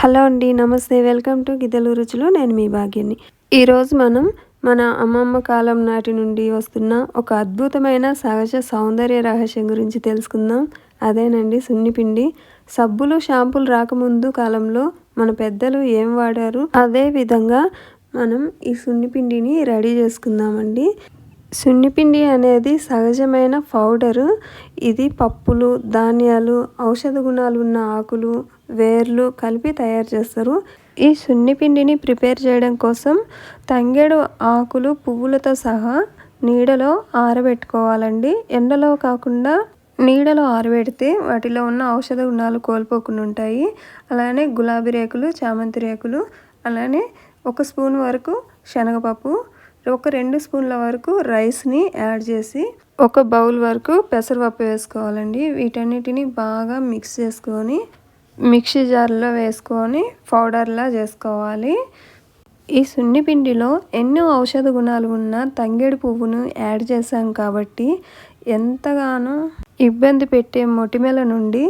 Hello అండి, నమస్తే. Welcome to గిద్దలు రుచులు. నేను మీ భాగ్యని. ఈరోజు మనం మన అమ్మమ్మ కాలం నాటి నుండి వస్తున్న ఒక అద్భుతమైన సహజ సౌందర్య రహస్యం గురించి తెలుసుకుందాం. అదేనండి సున్నిపిండి. సబ్బులు, షాంపూలు రాకముందు కాలంలో మన పెద్దలు ఏం వాడారు, అదే విధంగా మనం ఈ సున్నిపిండిని రెడీ చేసుకుందామండి. సున్నిపిండి అనేది సహజమైన పౌడరు. ఇది పప్పులు, ధాన్యాలు, ఔషధ గుణాలు ఉన్న ఆకులు, వేర్లు కలిపి తయారు చేస్తారు. ఈ సున్నిపిండిని ప్రిపేర్ చేయడం కోసం తంగేడు ఆకులు, పువ్వులతో సహా నీడలో ఆరబెట్టుకోవాలండి. ఎండలో కాకుండా నీడలో ఆరబెడితే వాటిలో ఉన్న ఔషధ గుణాలు కోల్పోకుండా ఉంటాయి. అలానే గులాబీ రేకులు, చామంతి రేకులు, అలానే 1 స్పూన్ వరకు శనగపప్పు, ఒక 2 స్పూన్ల వరకు రైస్ని యాడ్ చేసి 1 బౌల్ వరకు పెసరపప్పు వేసుకోవాలండి. వీటన్నిటిని బాగా మిక్స్ చేసుకొని మిక్సీ జార్లో వేసుకొని పౌడర్లా చేసుకోవాలి. ఈ సున్నిపిండిలో ఎన్నో ఔషధ గుణాలు ఉన్న తంగేడు పువ్వును యాడ్ చేశాం కాబట్టి ఎంతగానో ఇబ్బంది పెట్టే మొటిమల నుండి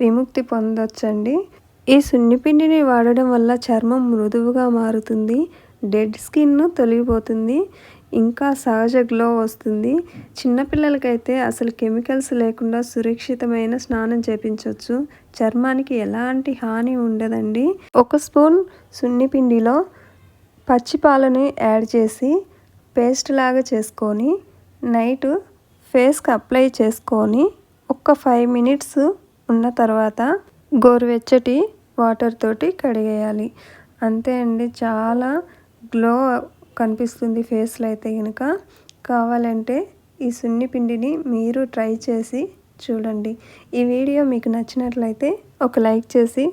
విముక్తి పొందొచ్చండి. ఈ సున్నిపిండిని వాడడం వల్ల చర్మం మృదువుగా మారుతుంది, డెడ్ స్కిన్ తొలగిపోతుంది, ఇంకా సహజ గ్లో వస్తుంది. చిన్నపిల్లలకైతే అసలు కెమికల్స్ లేకుండా సురక్షితమైన స్నానం చేపించవచ్చు. చర్మానికి ఎలాంటి హాని ఉండదండి. 1 స్పూన్ సున్నిపిండిలో పచ్చి పాలను యాడ్ చేసి పేస్ట్ లాగా చేసుకొని నైట్ ఫేస్కి అప్లై చేసుకొని ఒక 5 మినిట్స్ ఉన్న తర్వాత గోరువెచ్చటి వాటర్ తోటి కడిగేయాలి. అంతే అండి, చాలా గ్లో కనిపిస్తుంది ఫేస్లో అయితే కనుక. కావాలంటే ఈ సున్నిపిండిని మీరు ట్రై చేసి చూడండి. ఈ వీడియో మీకు నచ్చినట్లయితే ఒక లైక్ చేసి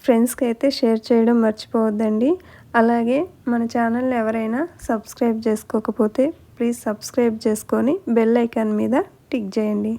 ఫ్రెండ్స్కి అయితే షేర్ చేయడం మర్చిపోవద్దండి. అలాగే మన ఛానల్ని ఎవరైనా సబ్స్క్రైబ్ చేసుకోకపోతే ప్లీజ్ సబ్స్క్రైబ్ చేసుకొని బెల్ ఐకాన్ మీద టిక్ చేయండి.